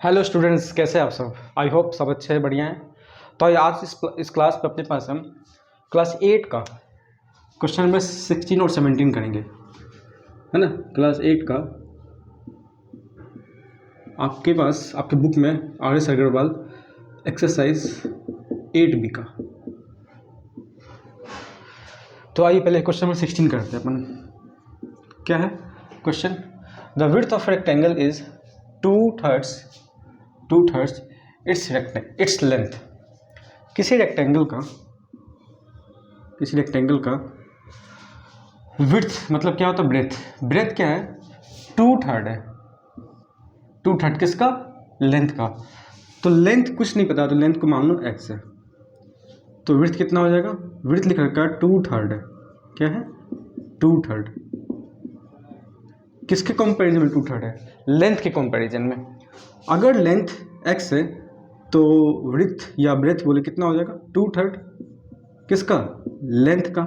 Hello students, कैसे हैं आप सब। आई होप सब अच्छे हैं, बढ़िया हैं। तो आज इस क्लास पे अपने पास हम क्लास 8 का क्वेश्चन नंबर 16 और 17 करेंगे, है ना। क्लास 8 का आपके पास आपके बुक में RS अग्रवाल एक्सरसाइज 8B का। तो आइए पहले क्वेश्चन नंबर 16 करते हैं अपन। क्या है question? The width of rectangle is 2/3 its length. किसी रेक्टेंगल का विड्थ मतलब क्या होता है? ब्रेथ क्या है? 2/3 है। 2/3 किसका? लेंथ का। तो लेंथ कुछ नहीं पता, तो लेंथ को मान लो x है। तो विड्थ कितना हो जाएगा? विड्थ लिख रखा है 2/3 है। क्या है? 2/3। किसके कंपैरिजन में 2/3 है? लेंथ के कंपैरिजन में। अगर लेंथ x है तो विड्थ या ब्रेथ बोले कितना हो जाएगा? 2/3 किसका? लेंथ का।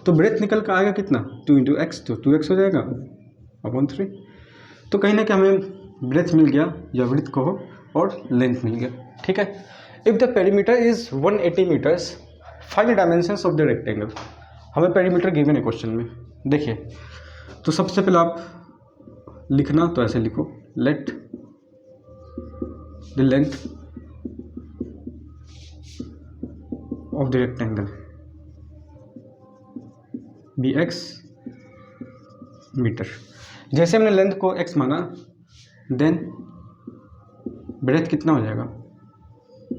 तो ब्रेथ निकल कर आएगा कितना? 2 × x, तो 2x हो जाएगा अपॉन 3। तो कहीं ना कहीं हमें ब्रेथ मिल गया या विड्थ कहो और लेंथ मिल गया, ठीक है। If the perimeter is 180 metres find the dimensions of the rectangle. हमें पेरीमीटर गिवन है क्वेश्चन में। देखिए, तो सबसे पहले आप लिखना तो ऐसे लिखो, let the length of the rectangle be x metre. जैसे हमने लेंथ को x माना, देन ब्रेथ कितना हो जाएगा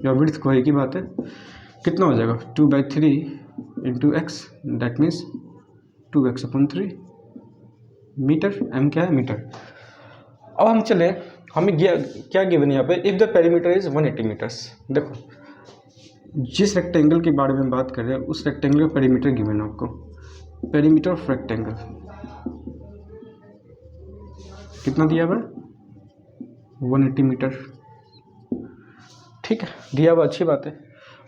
या विड्थ को एक ही बात है, कितना हो जाएगा? 2/3 × x, that means 2x upon 3 metre. m क्या है? मीटर। अब हम चले, हमें क्या गिवन है यहाँ पे? If the perimeter is 180 metres. देखो, जिस रेक्टेंगल के बारे में बात कर रहे हैं उस रेक्टेंगल का पेरीमीटर गिवन है आपको। पेरीमीटर ऑफ रेक्टेंगल कितना दिया हुआ है? 180 मीटर, ठीक है, दिया हुआ, अच्छी बात है।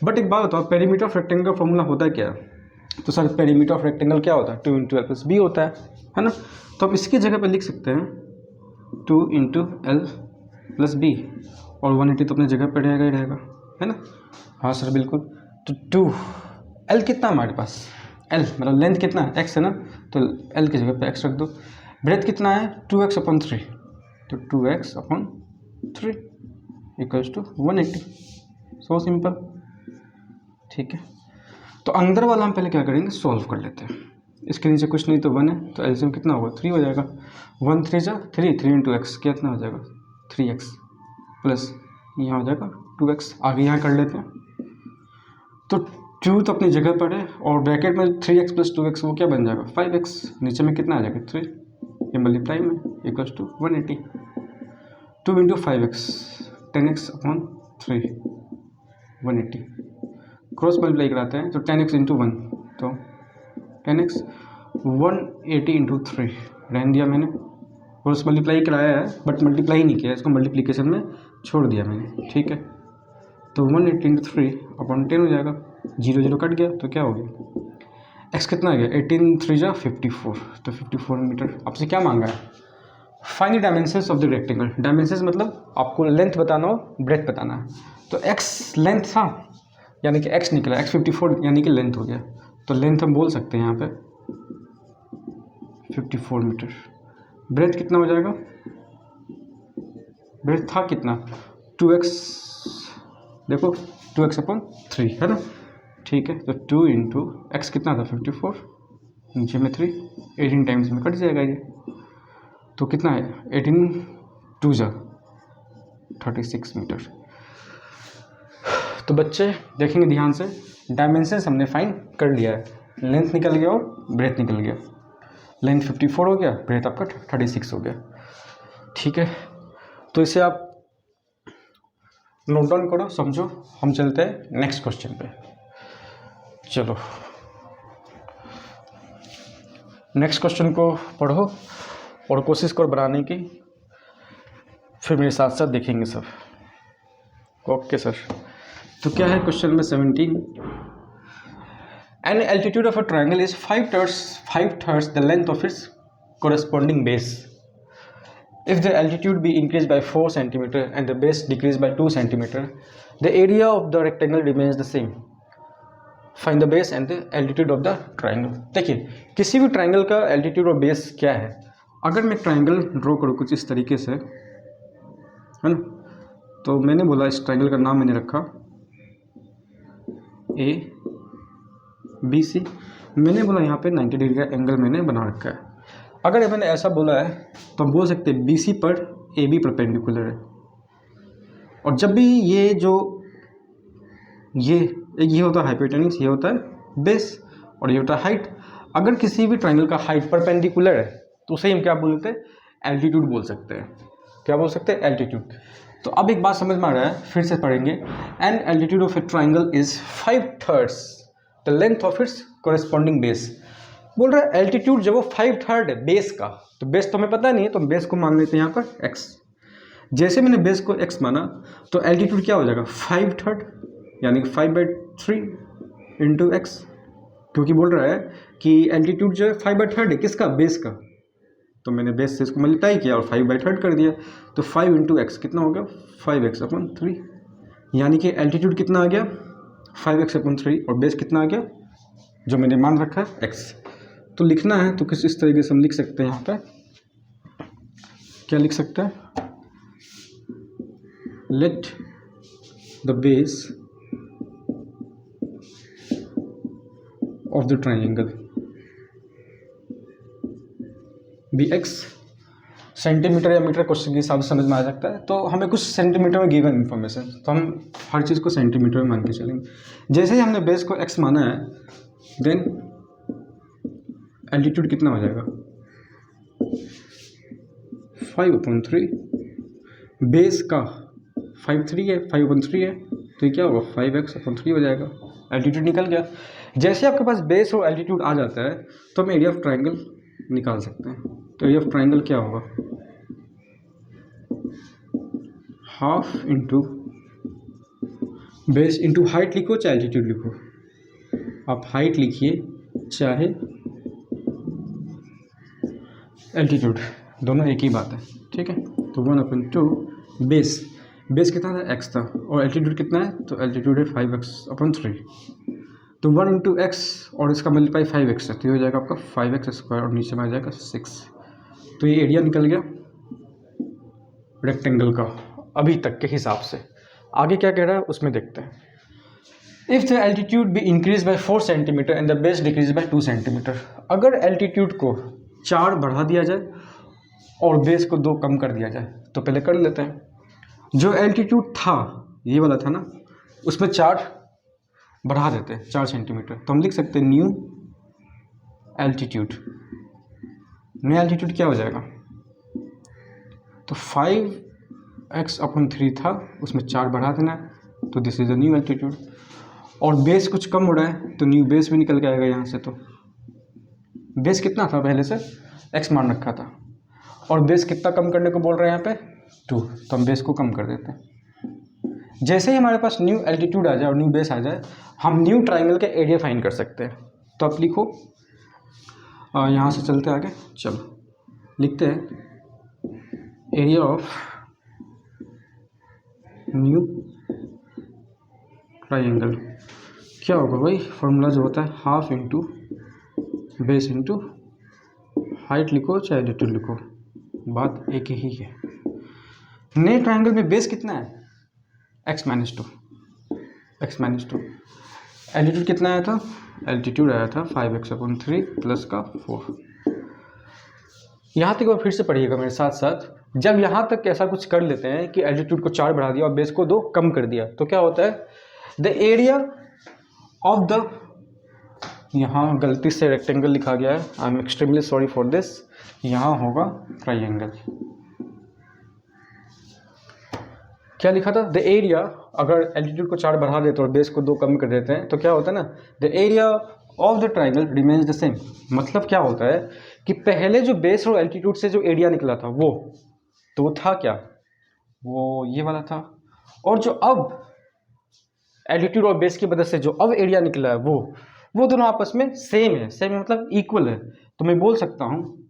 बट एक बात बताओ, पेरीमीटर ऑफ रेक्टेंगल का फॉर्मूला होता है क्या? तो सर पेरीमीटर ऑफ रेक्टेंगल क्या होता है? 2 × L + B होता है ना। तो हम इसकी जगह पे लिख सकते हैं 2 × L + B, और 180 तो अपनी जगह पर रहेगा ही रहेगा, है ना। हाँ सर बिल्कुल। तो 2 L कितना हमारे पास? L मतलब लेंथ कितना है? x है ना, तो L की जगह पे x रख दो। ब्रेथ कितना है? 2x अपॉन 3, तो 2x upon 3 equals to 180। So simple, ठीक है। तो अंदर वाला हम पहले क्या करेंगे? सॉल्व कर लेते हैं। इसके नीचे कुछ नहीं तो 1 है, तो एलसीएम कितना होगा? 3 हो जाएगा। 1 3 जा 3, 3 × x कितना हो जाएगा? 3x प्लस यहाँ हो जाएगा 2x। आगे यहाँ कर लेते हैं। तो 2 तो अपनी जगह पर है, और ब्रैकेट में 3x + 2x वो क्या बन जाएगा? 5x। नीचे में कितना आ जाएगा? 3, ये मल्टीप्लाई में equals to 180। 2 × 5x 10x upon 3 180। Cross multiply कराते हैं तो 10x × 1, तो 10x 180 × 3 रहने दिया मैंने। क्रॉस मल्टीप्लाई कराया है बट मल्टीप्लाई नहीं किया, इसको मल्टीप्लिकेशन में छोड़ दिया मैंने, ठीक है। तो 180 × 3 अपॉन 10 हो जाएगा। 0 0 कट गया तो क्या हो गया? x कितना आ गया? 18 3 जा 54, तो 54 मीटर। आपसे क्या मांगा है? Find the dimensions of the rectangle. Dimensions मतलब आपको लेंथ बताना हो, ब्रेथ बताना है। तो x लेंथ था, यानी कि x निकला, x 54 यानी कि लेंथ हो गया। तो लेंथ हम बोल सकते हैं यहाँ पे 54 मीटर। ब्रेथ कितना हो जाएगा? ब्रेथ था कितना? 2x, देखो 2x अपॉन 3 है ना, ठीक है। तो 2 × x कितना था? 54, नीचे में 3, 18 टाइम्स में कट जाएगा ये, तो कितना है? 18 2 जा 36 मीटर। तो बच्चे देखेंगे ध्यान से, डायमेंशंस हमने फाइंड कर लिया है। लेंथ निकल गया और ब्रेथ निकल गया। लेंथ 54 हो गया, ब्रेथ आपका 36 हो गया, ठीक है। तो इसे आप नोट डाउन करो, समझो। हम चलते हैं नेक्स्ट क्वेश्चन पे। चलो नेक्स्ट क्वेश्चन को पढ़ो और कोशिश करो बनाने की, फिर मेरे साथ साथ देखेंगे सब। Okay sir. तो क्या है question number 17? An altitude of a triangle is 5/3 the length of its corresponding base. If the altitude be increased by 4 centimeter and the base decreased by 2 centimeter, the area of the rectangle remains the same. Find the base and the altitude of the triangle. देखिए किसी भी triangle का altitude और base क्या है. अगर मैं triangle draw करूँ कुछ इस तरीके से, है ना, तो मैंने बोला इस ट्राइंगल का नाम मैंने रखा ABC. मैंने बोला यहाँ पे 90 डिग्री का एंगल मैंने बना रखा है. अगर मैंने ऐसा बोला है तो हम बोल सकते हैं BC पर AB परपेंडिकुलर है. और जब भी ये जो ये होता है हाइपोटेन्यूज, ये होता है बेस और ये होता है हाइट. अगर किसी भी ट्राइंगल का हाइट परपेंडिकुलर है तो उसे हम क्या बोलते हैं, एल्टीट्यूड बोल सकते हैं. क्या बोल सकते हैं, एल्टीट्यूड. तो अब एक बात समझ में आ रहा है, फिर से पढ़ेंगे. An altitude of A triangle is 5/3 the length of its corresponding base. बोल रहा है एल्टीट्यूड जब वो 5/3 है बेस का, तो बेस तो हमें पता नहीं है, तो बेस को मान लेते हैं यहाँ पर x. जैसे मैंने बेस को x माना तो एल्टीट्यूड क्या हो जाएगा 5/3 यानी कि 5/3 इंटू एक्स. क्योंकि बोल रहा है कि एल्टीट्यूड जो है 5/3 है किसका, बेस का. तो मैंने बेस से इसको मल्टीप्लाई किया और 5/3 कर दिया. तो 5 इंटू एक्स कितना हो गया 5x/3. यानी कि एल्टीट्यूड कितना आ गया 5x/3 और बेस कितना आ गया जो मैंने मान रखा है x. तो लिखना है तो किस इस तरीके से हम लिख सकते हैं. यहाँ पे क्या लिख सकते हैं, let the base of the triangle be x. Centimetre या मीटर क्वेश्चन के हिसाब से समझ में आ सकता है. तो हमें कुछ सेंटीमीटर में गिवन इन्फॉर्मेशन, तो हम हर चीज़ को सेंटीमीटर में मान के चलेंगे. जैसे ही हमने बेस को x माना है देन एल्टीट्यूड कितना हो जाएगा 5/3. बेस का 5/3 है, 5/3 है, तो ये क्या होगा 5x/3 हो जाएगा. एल्टीट्यूड निकल गया. जैसे आपके पास बेस और एल्टीट्यूड आ जाता है तो हम एरिया ऑफ ट्राइंगल निकाल सकते हैं. तो एरिया ऑफ ट्राइंगल क्या होगा, half into base into height लिखो चाहे एल्टीट्यूड लिखो. आप हाइट लिखिए चाहे एल्टीट्यूड, दोनों एक ही बात है. ठीक है. तो 1/2 बेस कितना था x था और एल्टीट्यूड कितना है, तो एल्टीट्यूड है 5x/3. तो 1 इंटू एक्स और इसका मल्टीप्लाई 5x है, तो ये हो जाएगा आपका 5x² और नीचे में आ जाएगा 6. तो ये एरिया निकल गया रेक्टेंगल का अभी तक के हिसाब से. आगे क्या कह रहा है उसमें देखते हैं. If the altitude be increase by 4 centimetre and the base decrease by 2 centimetre. अगर एल्टीट्यूड को 4 बढ़ा दिया जाए और बेस को 2 कम कर दिया जाए, तो पहले कर लेते हैं. जो एल्टीट्यूड था ये वाला था ना, उसमें 4 बढ़ा देते हैं 4 सेंटीमीटर. तो हम लिख सकते हैं न्यू एल्टीट्यूड. न्यू एल्टीट्यूड क्या हो जाएगा, तो 5x/3 था, उसमें 4 बढ़ा देना है, तो this is the new altitude. और बेस कुछ कम हो रहा है तो न्यू बेस भी निकल के आएगा यहाँ से. तो बेस कितना था पहले से x मान रखा था और बेस कितना कम करने को बोल रहे हैं यहाँ पे 2, तो हम बेस को कम कर देते हैं. जैसे ही हमारे पास न्यू एल्टीट्यूड आ जाए और न्यू बेस आ जाए, हम न्यू ट्राइंगल के एरिया फाइंड कर सकते हैं. तो आप लिखो, यहाँ से चलते आगे, चलो लिखते हैं एरिया ऑफ न्यू ट्राइंगल. क्या होगा भाई, फॉर्मूला जो होता है half into base into height लिखो चाहे एल्टीट्यूड लिखो, बात एक ही है. नए ट्राइंगल में बेस कितना है x-2. एल्टीट्यूड कितना आया था, एल्टीट्यूड आया था 5x/3 प्लस का 4. यहाँ तक फिर से पढ़िएगा मेरे साथ साथ. जब यहाँ तक ऐसा कुछ कर लेते हैं कि एल्टीट्यूड को 4 बढ़ा दिया और बेस को 2 कम कर दिया, तो क्या होता है, द एरिया ऑफ द, यहाँ गलती से रेक्टेंगल लिखा गया है, I am extremely sorry for this. यहाँ होगा ट्राइंगल. क्या लिखा था, द एरिया, अगर एल्टीट्यूड को 4 बढ़ा देते और बेस को 2 कम कर देते हैं तो क्या होता है ना, the area of the triangle remains the same. मतलब क्या होता है कि पहले जो बेस और एल्टीट्यूड से जो एरिया निकला था वो, तो वो था क्या, वो ये वाला था. और जो अब एल्टीट्यूड और बेस की वजह से जो अब एरिया निकला है वो दोनों आपस में सेम है. सेम मतलब इक्वल है. तो मैं बोल सकता हूँ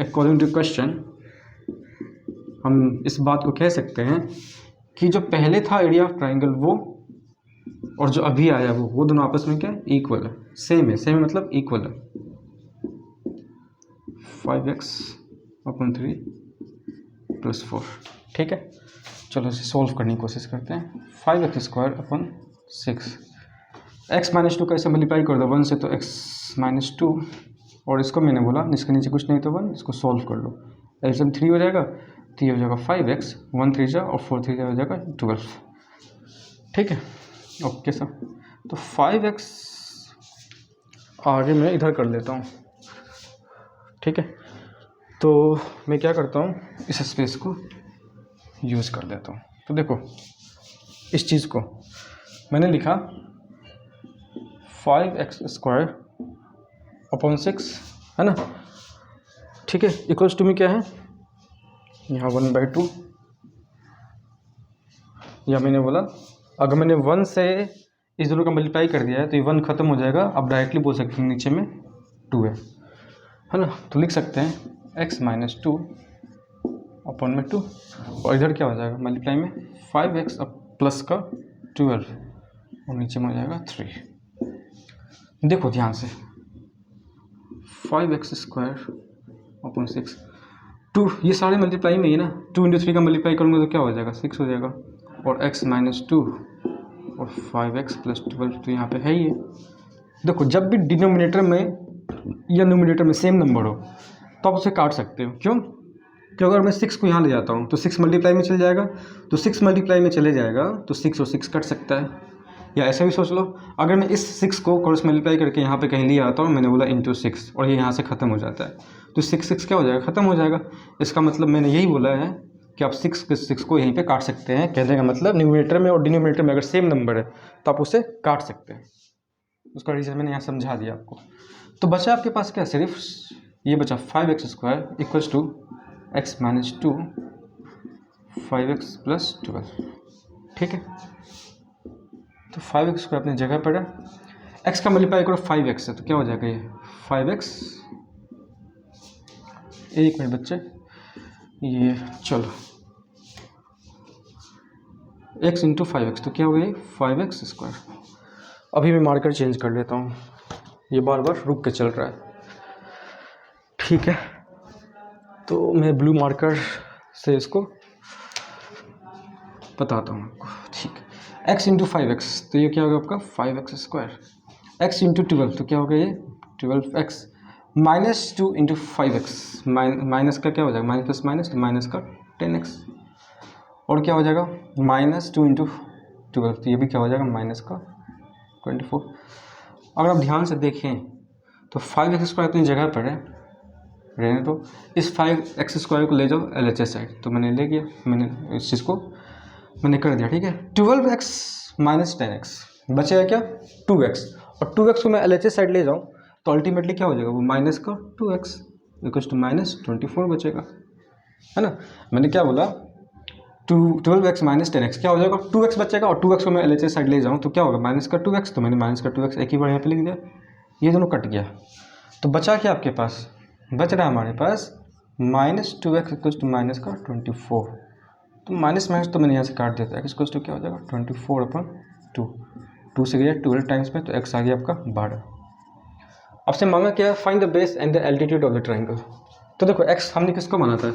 अकॉर्डिंग टू क्वेश्चन हम इस बात को कह सकते हैं कि जो पहले था एरिया ऑफ ट्राइंगल वो और जो अभी आया वो दोनों आपस में क्या इक्वल है, सेम है मतलब इक्वल है। 5x/3 + 4, ठीक है। चलो इसे सॉल्व करने की कोशिश करते हैं। 5x² / 6, x - 2 का इसे मल्टीप्लाई कर दो 1 से तो x - 2, और इसको मैंने बोला इसके नीचे कुछ नहीं तो 1, इसको सॉल्व कर लो। एल्सियम 3 हो जाएगा तो ये हो जाएगा 5x, 1 3 जा और 4 3 जा हो जाएगा 12, ठीक है। ओके सर, तो 5x आगे मैं इधर कर लेता हूँ, ठीक है। तो मैं क्या करता हूँ, इस स्पेस को यूज़ कर लेता हूँ। तो देखो इस चीज़ को मैंने लिखा 5x² / 6 है ना, ठीक है। इक्वल्स टू में क्या है यहाँ 1/2, या मैंने बोला अगर मैंने 1 से इस दोनों का मल्टीप्लाई कर दिया है तो ये 1 खत्म हो जाएगा। अब डायरेक्टली बोल सकते हैं नीचे में 2 है ना, तो लिख सकते हैं x - 2/2, और इधर क्या हो जाएगा मल्टीप्लाई में 5x प्लस का 12 और नीचे में हो जाएगा 3। देखो ध्यान से 5x² / 6, 2 ये सारे मल्टीप्लाई में ही ना, 2 × 3 का मल्टीप्लाई करूँगा तो क्या हो जाएगा 6 हो जाएगा, और x - 2 और 5x + 12 तो यहाँ पे है ही है। देखो जब भी डिनोमिनेटर में या न्यूमिनेटर में सेम नंबर हो तो आप उसे काट सकते हो। क्यों? क्योंकि अगर मैं 6 को यहाँ ले जाता हूँ तो 6 मल्टीप्लाई में चल जाएगा, तो 6 मल्टीप्लाई में चले जाएगा तो 6 और 6 कट सकता है। या ऐसा भी सोच लो, अगर मैं इस 6 को क्रॉस मल्टीप्लाई करके यहाँ पे कहीं ले आता हूँ, मैंने बोला × 6, और ये यहाँ से ख़त्म हो जाता है, तो 6 क्या हो जाएगा ख़त्म हो जाएगा। इसका मतलब मैंने यही बोला है कि आप 6 को यहीं पे काट सकते हैं। कहने का मतलब न्यूमिनेटर में और डिनोमिनेटर में अगर सेम नंबर है तो आप उसे काट सकते हैं। उसका रीज़न मैंने यहाँ समझा दिया आपको। तो बचा आपके पास क्या, सिर्फ ये बचा 5x² = x - 2 5x + 12, ठीक है। तो 5x² अपनी जगह पर है, x का मल्टीप्लाई करो 5x से तो क्या हो जाएगा ये 5x, एक मिनट बच्चे, ये चलो x × 5x तो क्या हो गया 5x²। अभी मैं मार्कर चेंज कर लेता हूँ, ये बार बार रुक के चल रहा है, ठीक है। तो मैं ब्लू मार्कर से इसको बताता हूँ आपको, ठीक है। x × 5x तो ये क्या होगा आपका 5x², x × 12 तो क्या होगा ये 12x, -2 × 5x, माइनस का क्या हो जाएगा माइनस प्लस माइनस तो माइनस का 10x, और क्या हो जाएगा -2 × 12 तो ये भी क्या हो जाएगा माइनस का 24। अगर आप ध्यान से देखें तो 5x² अपनी जगह पर है, रहने दो। इस 5x² को ले जाओ LHS साइड, तो मैंने ले गया, मैंने इस चीज़ को मैंने कर दिया, ठीक है। 12x - 10x बचेगा क्या 2x, और 2x को मैं LHS साइड ले जाऊँ तो अल्टीमेटली क्या हो जाएगा वो माइनस का 2x = -24 बचेगा, है ना। मैंने क्या बोला 12x - 10x क्या हो जाएगा 2x बचेगा, और 2x को मैं LHS साइड ले जाऊँ तो क्या होगा माइनस का 2x, तो मैंने माइनस का 2x एक ही बार यहाँ पे लिख दिया, ये दोनों कट गया। तो बचा क्या आपके पास, बच रहा है हमारे पास -2x = -24, तो माइनस माइनस तो मैंने यहाँ से काट दिया था, x = क्या हो जाएगा 24/2, 2 से गया 12 टाइम्स में तो x आ गया आपका 12। आपसे मांगा क्या, find the base and the altitude of the triangle. तो देखो x हमने किसको माना था,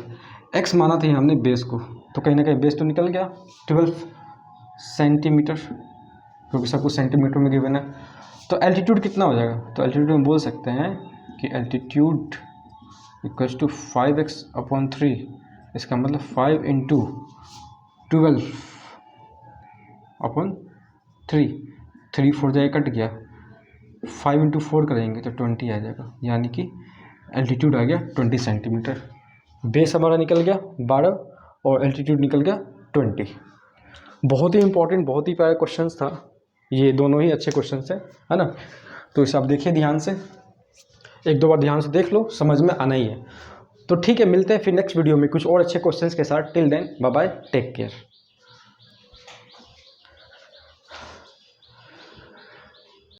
x माना था हमने बेस को, तो कहीं ना कहीं बेस तो निकल गया 12 सेंटीमीटर, क्योंकि सब कुछ सेंटीमीटर में गिवन है। तो एल्टीट्यूड कितना हो जाएगा, तो एल्टीट्यूड में बोल सकते हैं कि एल्टीट्यूड = 5x/3, इसका मतलब 5 × 12/3, 3 4 जाएगा कट गया, 5 × 4 करेंगे तो 20 आ जाएगा, यानी कि एल्टीट्यूड आ गया 20 सेंटीमीटर। बेस हमारा निकल गया 12 और एल्टीट्यूड निकल गया 20। बहुत ही इंपॉर्टेंट, बहुत ही प्यारा क्वेश्चन था, ये दोनों ही अच्छे क्वेश्चन है ना। तो इसे आप देखिए ध्यान से, एक दो बार ध्यान से देख लो, समझ में आना ही है। तो ठीक है, मिलते हैं फिर नेक्स्ट वीडियो में कुछ और अच्छे क्वेश्चंस के साथ। Till then bye bye, take care.